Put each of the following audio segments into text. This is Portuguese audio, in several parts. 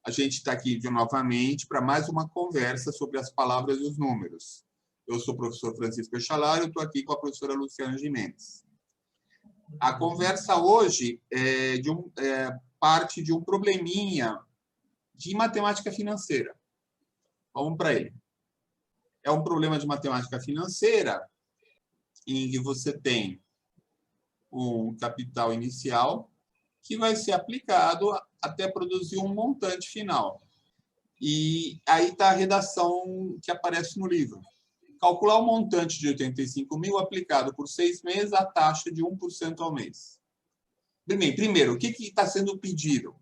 A gente está aqui novamente para mais uma conversa sobre as palavras e os números. Eu sou o professor Francisco Echalar e estou aqui com a professora Luciana Gimenez. A conversa hoje parte de um probleminha de matemática financeira. Vamos para ele. É um problema de matemática financeira em que você tem um capital inicial que vai ser aplicado até produzir um montante final. E aí está a redação que aparece no livro. Calcular o montante de 85 mil aplicado por 6 meses a taxa de 1% ao mês. Primeiro, o que está sendo pedido?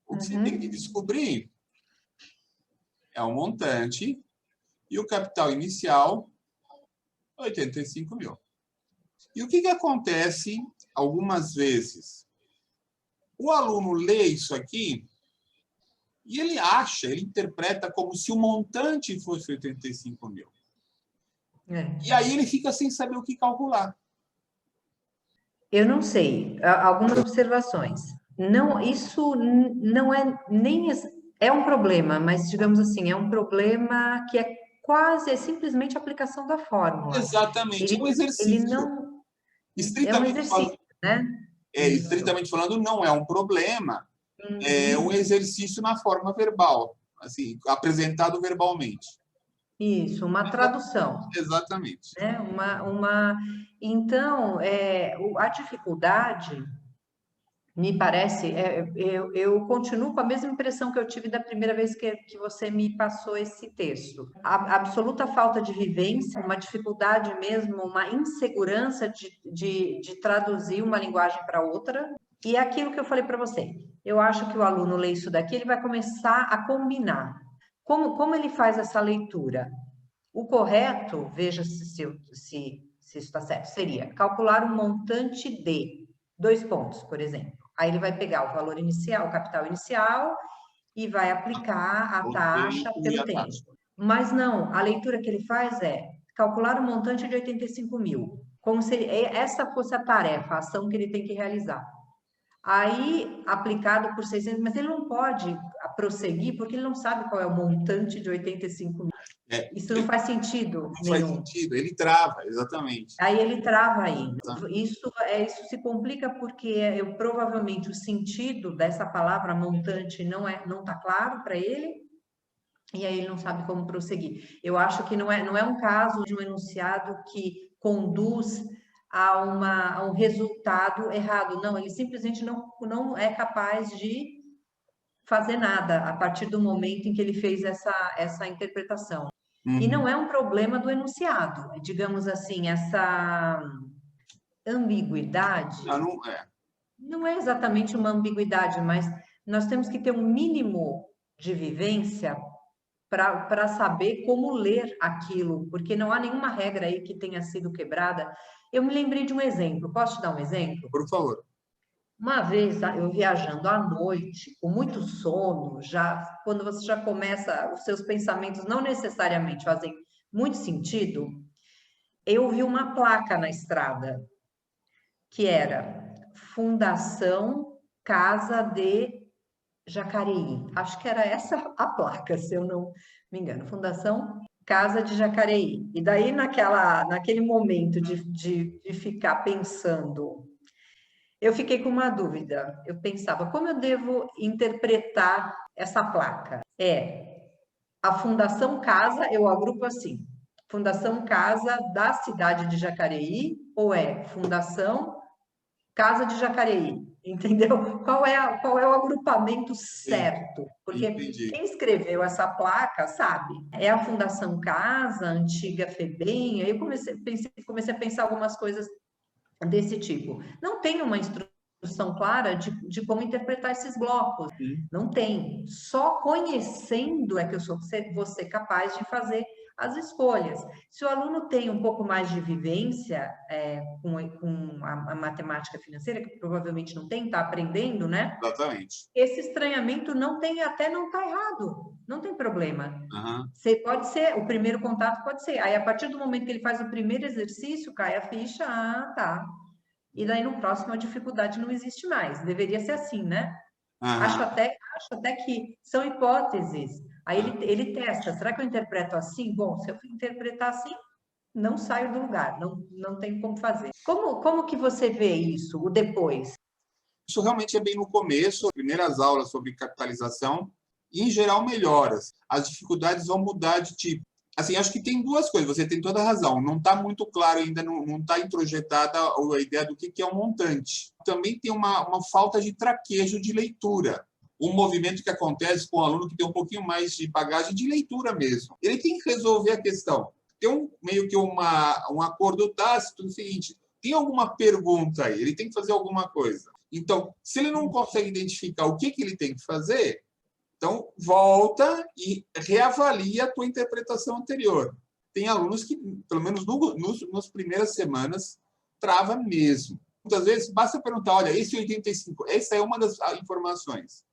O que você tem que descobrir é o montante e o capital inicial, 85 mil. E o que acontece algumas vezes? O aluno lê isso aqui e ele interpreta como se o montante fosse 85 mil. E aí ele fica sem saber o que calcular. Eu não sei. Algumas observações. Não, isso não é nem... É um problema, mas, digamos assim, é um problema que é simplesmente a aplicação da fórmula. Exatamente. É um exercício. Ele não... É um exercício, né? Estritamente falando, não é um problema. É um exercício na forma verbal, assim, apresentado verbalmente. Isso, uma tradução. Exatamente. Né? Então, a dificuldade, me parece, eu continuo com a mesma impressão que eu tive da primeira vez que você me passou esse texto. A absoluta falta de vivência, uma dificuldade mesmo, uma insegurança de traduzir uma linguagem para outra. E aquilo que eu falei para você, eu acho que o aluno lê isso daqui, ele vai começar a combinar. Como ele faz essa leitura? O correto, veja se isso está certo, seria calcular um montante de 2 pontos, por exemplo. Aí ele vai pegar o valor inicial, o capital inicial, e vai aplicar a taxa pelo tempo. Mas não, a leitura que ele faz é calcular um montante de 85 mil, como se essa fosse a tarefa, a ação que ele tem que realizar. Aí, aplicado por 600, mas ele não pode prosseguir porque ele não sabe qual é o montante de 85 mil. Isso não faz sentido nenhum. Faz sentido, ele trava, exatamente. Aí ele trava aí. Isso se complica porque provavelmente o sentido dessa palavra montante não está claro para ele, e aí ele não sabe como prosseguir. Eu acho que não é um caso de um enunciado que conduz a um resultado errado. Não, ele simplesmente não é capaz de fazer nada a partir do momento em que ele fez essa interpretação. E não é um problema do enunciado, digamos assim, essa ambiguidade. Não é exatamente uma ambiguidade, mas nós temos que ter um mínimo de vivência para saber como ler aquilo, porque não há nenhuma regra aí que tenha sido quebrada. Eu me lembrei de um exemplo, posso te dar um exemplo? Por favor. Uma vez, eu viajando à noite, com muito sono, quando você já começa, os seus pensamentos não necessariamente fazem muito sentido, eu vi uma placa na estrada, que era Fundação Casa de Jacareí. Acho que era essa a placa, se eu não me engano. Fundação Casa de Jacareí. E daí, naquele momento de ficar pensando, eu fiquei com uma dúvida. Eu pensava, como eu devo interpretar essa placa? A Fundação Casa, eu agrupo assim, Fundação Casa da cidade de Jacareí, ou Fundação Casa de Jacareí, entendeu? Qual é o agrupamento certo? Porque quem escreveu essa placa sabe. É a Fundação Casa, a antiga FEBEM, aí eu comecei a pensar algumas coisas desse tipo. Não tem uma instrução clara de como interpretar esses blocos. Não tem. Só conhecendo é que eu vou ser capaz de fazer as escolhas. Se o aluno tem um pouco mais de vivência com a matemática financeira, que provavelmente não tem, está aprendendo, né? Exatamente. Esse estranhamento até não está errado, não tem problema. Pode ser, o primeiro contato pode ser. Aí, a partir do momento que ele faz o primeiro exercício, cai a ficha, tá. E daí, no próximo, a dificuldade não existe mais. Deveria ser assim, né? Acho Aham. até que são hipóteses. Aí ele testa, será que eu interpreto assim? Bom, se eu interpretar assim, não saio do lugar, não tem como fazer. Como que você vê isso, o depois? Isso realmente é bem no começo, primeiras aulas sobre capitalização, e em geral melhoras. As dificuldades vão mudar de tipo. Assim, acho que tem duas coisas, você tem toda a razão. Não está muito claro ainda, não está introjetada a ideia do que é um montante. Também tem uma falta de traquejo de leitura. Um movimento que acontece com um aluno que tem um pouquinho mais de bagagem de leitura mesmo. Ele tem que resolver a questão. Tem meio que um acordo tácito no seguinte: tem alguma pergunta aí, ele tem que fazer alguma coisa. Então, se ele não consegue identificar o que ele tem que fazer, então volta e reavalia a tua interpretação anterior. Tem alunos que, pelo menos nas primeiras semanas, trava mesmo. Muitas vezes, basta perguntar, olha, esse 85, essa é uma das informações.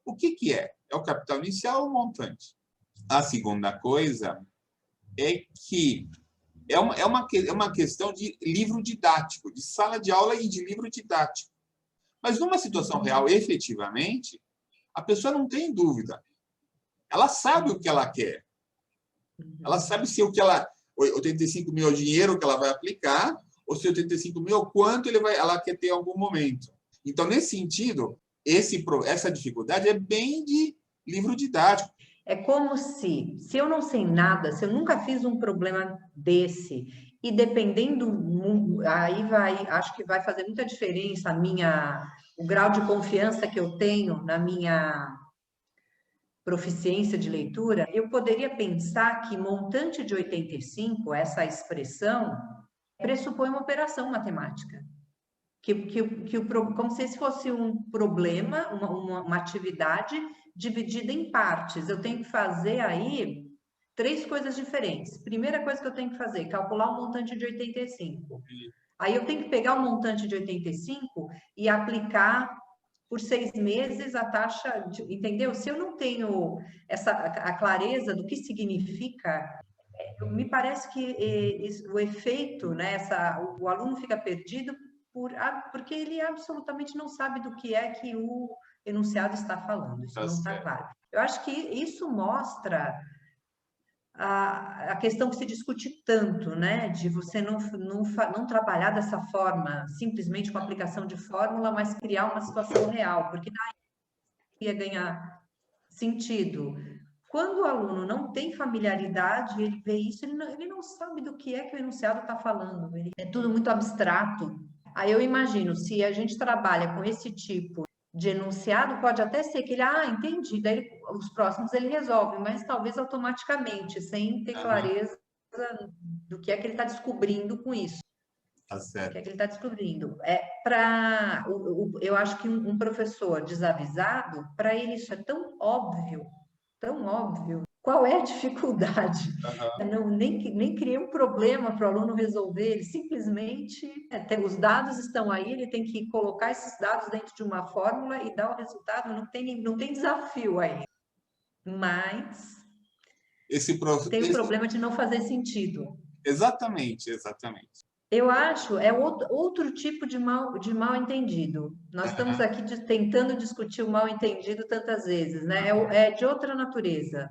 O que é? É o capital inicial ou o montante? A segunda coisa é que é uma questão de livro didático, de sala de aula e de livro didático. Mas numa situação real, efetivamente, a pessoa não tem dúvida. Ela sabe o que ela quer. Ela sabe se 85 mil é o dinheiro que ela vai aplicar, ou se 85 mil é o quanto ela quer ter em algum momento. Então, nesse sentido, essa dificuldade é bem de livro didático. É como se eu não sei nada, se eu nunca fiz um problema desse, e dependendo, acho que vai fazer muita diferença o grau de confiança que eu tenho na minha proficiência de leitura, eu poderia pensar que montante de 85, essa expressão, pressupõe uma operação matemática. Como se esse fosse um problema, uma atividade dividida em partes. Eu tenho que fazer aí 3 coisas diferentes. Primeira coisa que eu tenho que fazer, calcular o montante de 85. Aí eu tenho que pegar o montante de 85 e aplicar por 6 meses a taxa, entendeu? Se eu não tenho a clareza do que significa, me parece que o efeito, né, o aluno fica perdido porque ele absolutamente não sabe do que é que o enunciado está falando, isso não está claro. Eu acho que isso mostra a questão que se discute tanto, né, de você não trabalhar dessa forma, simplesmente com aplicação de fórmula, mas criar uma situação real, porque daí ia ganhar sentido. Quando o aluno não tem familiaridade, ele vê isso, ele não sabe do que é que o enunciado está falando, é tudo muito abstrato. Aí eu imagino, se a gente trabalha com esse tipo de enunciado, pode até ser que ele, entendi, daí os próximos ele resolve, mas talvez automaticamente, sem ter clareza do que é que ele está descobrindo com isso. Tá certo. O que é que ele está descobrindo? Eu acho que um professor desavisado, para ele isso é tão óbvio. Qual é a dificuldade? Nem criei um problema para o aluno resolver, ele simplesmente os dados estão aí, ele tem que colocar esses dados dentro de uma fórmula e dar o resultado, não tem desafio aí. Mas tem o problema de não fazer sentido. Exatamente. Eu acho outro tipo de mal entendido. Nós estamos aqui tentando discutir o mal entendido tantas vezes, né? É de outra natureza.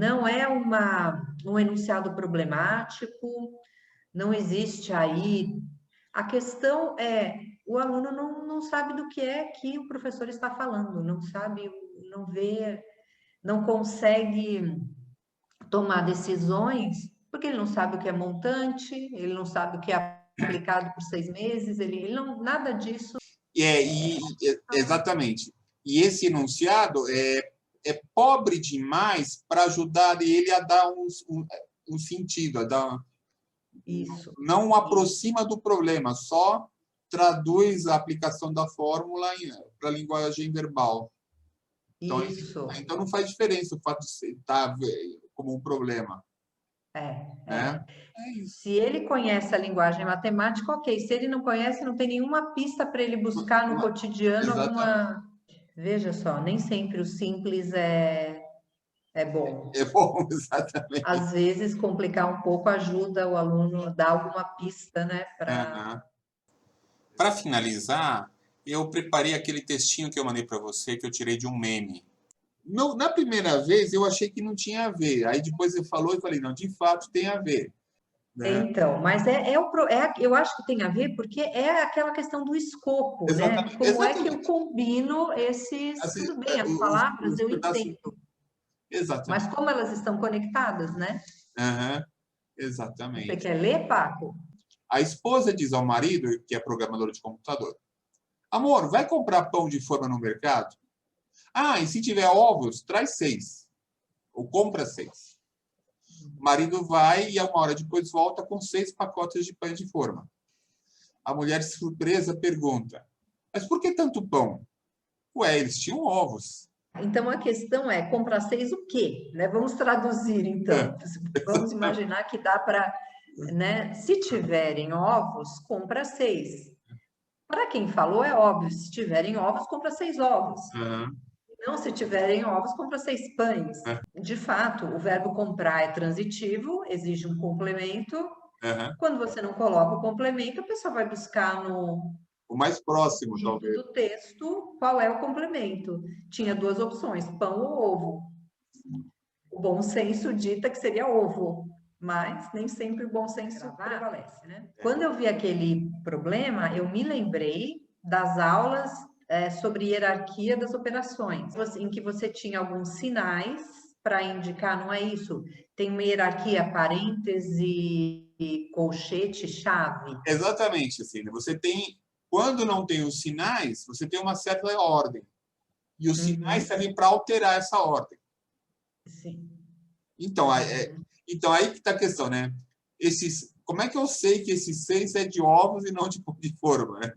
Não é um enunciado problemático, não existe aí. A questão é, o aluno não sabe do que é que o professor está falando, não sabe, não vê, não consegue tomar decisões, porque ele não sabe o que é montante, ele não sabe o que é aplicado por 6 meses, ele não, nada disso. Exatamente. E esse enunciado é pobre demais para ajudar ele a dar um sentido, Isso. Não aproxima do problema, só traduz a aplicação da fórmula para a linguagem verbal. Então não faz diferença o fato de estar como um problema. Se ele conhece a linguagem matemática, ok. Se ele não conhece, não tem nenhuma pista para ele buscar no cotidiano alguma... Veja só, nem sempre o simples é bom. É bom, exatamente. Às vezes, complicar um pouco ajuda o aluno a dar alguma pista, né? Para finalizar, Eu preparei aquele textinho que eu mandei para você, que eu tirei de um meme. Na primeira vez, eu achei que não tinha a ver. Aí depois você falou e falei, não, de fato tem a ver. Né? Então, mas eu acho que tem a ver porque é aquela questão do escopo, né? Exatamente. Como é que eu Exatamente. combino esses. Assim, Tudo bem, as palavras os eu pedaços. entendo, mas Exatamente. como elas estão conectadas, né? Aham, Você exatamente. quer ler, Paco? A esposa diz ao marido, que é programador de computador, amor, vai comprar pão de forma no mercado? Ah, e se tiver ovos, traz 6. Ou compra 6. O marido vai e, 1 hora depois, volta com 6 pacotes de pães de forma. A mulher, surpresa, pergunta, mas por que tanto pão? Ué, eles tinham ovos. Então a questão é comprar 6 o quê? Né? Vamos traduzir então. Vamos imaginar que dá para, né? Se tiverem ovos, compra 6. Para quem falou, é óbvio, se tiverem ovos, compra 6 ovos. Uhum. Não, se tiverem ovos, compra 6 pães. De fato, o verbo comprar é transitivo, exige um complemento. Uhum. Quando você não coloca o complemento, a pessoa vai buscar no O mais próximo, dito talvez. do texto qual é o complemento. Tinha 2 opções, pão ou ovo. O bom senso dita que seria ovo, mas nem sempre o bom senso prevalece, né? Quando eu vi aquele problema, eu me lembrei das aulas sobre hierarquia das operações, em que você tinha alguns sinais para indicar, não é isso? Tem uma hierarquia, parêntese, colchete, chave. Exatamente, assim, né? Você tem, quando não tem os sinais, você tem uma certa ordem. E os sinais servem para alterar essa ordem. Sim. Então, então aí que está a questão, né? Como é que eu sei que esses 6 é de ovos e não de forma? Né?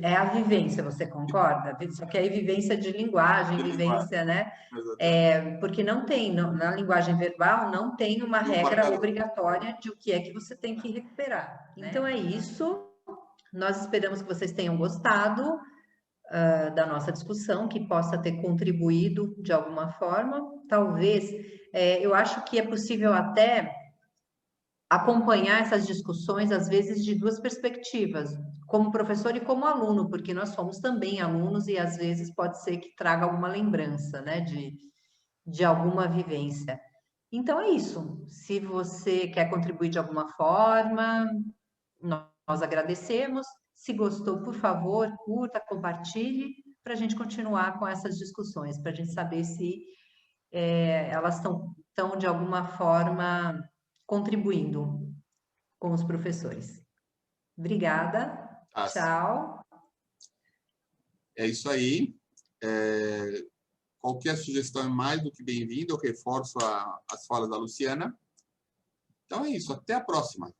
É a vivência, você concorda? Só que aí vivência de linguagem, De linguagem. vivência, né? Exatamente. Porque não tem, na linguagem verbal, não tem uma E um regra marcador. obrigatória de o que é que você tem que recuperar. Né? Então é isso. Nós esperamos que vocês tenham gostado da nossa discussão, que possa ter contribuído de alguma forma. Talvez, eu acho que é possível até acompanhar essas discussões, às vezes, de 2 perspectivas, como professor e como aluno, porque nós somos também alunos e, às vezes, pode ser que traga alguma lembrança, né, de alguma vivência. Então, é isso. Se você quer contribuir de alguma forma, nós agradecemos. Se gostou, por favor, curta, compartilhe, para a gente continuar com essas discussões, para a gente saber se elas estão, de alguma forma, contribuindo com os professores. Obrigada, tchau. É isso aí. Qualquer sugestão é mais do que bem-vinda. Eu reforço as falas da Luciana. Então é isso. Até a próxima.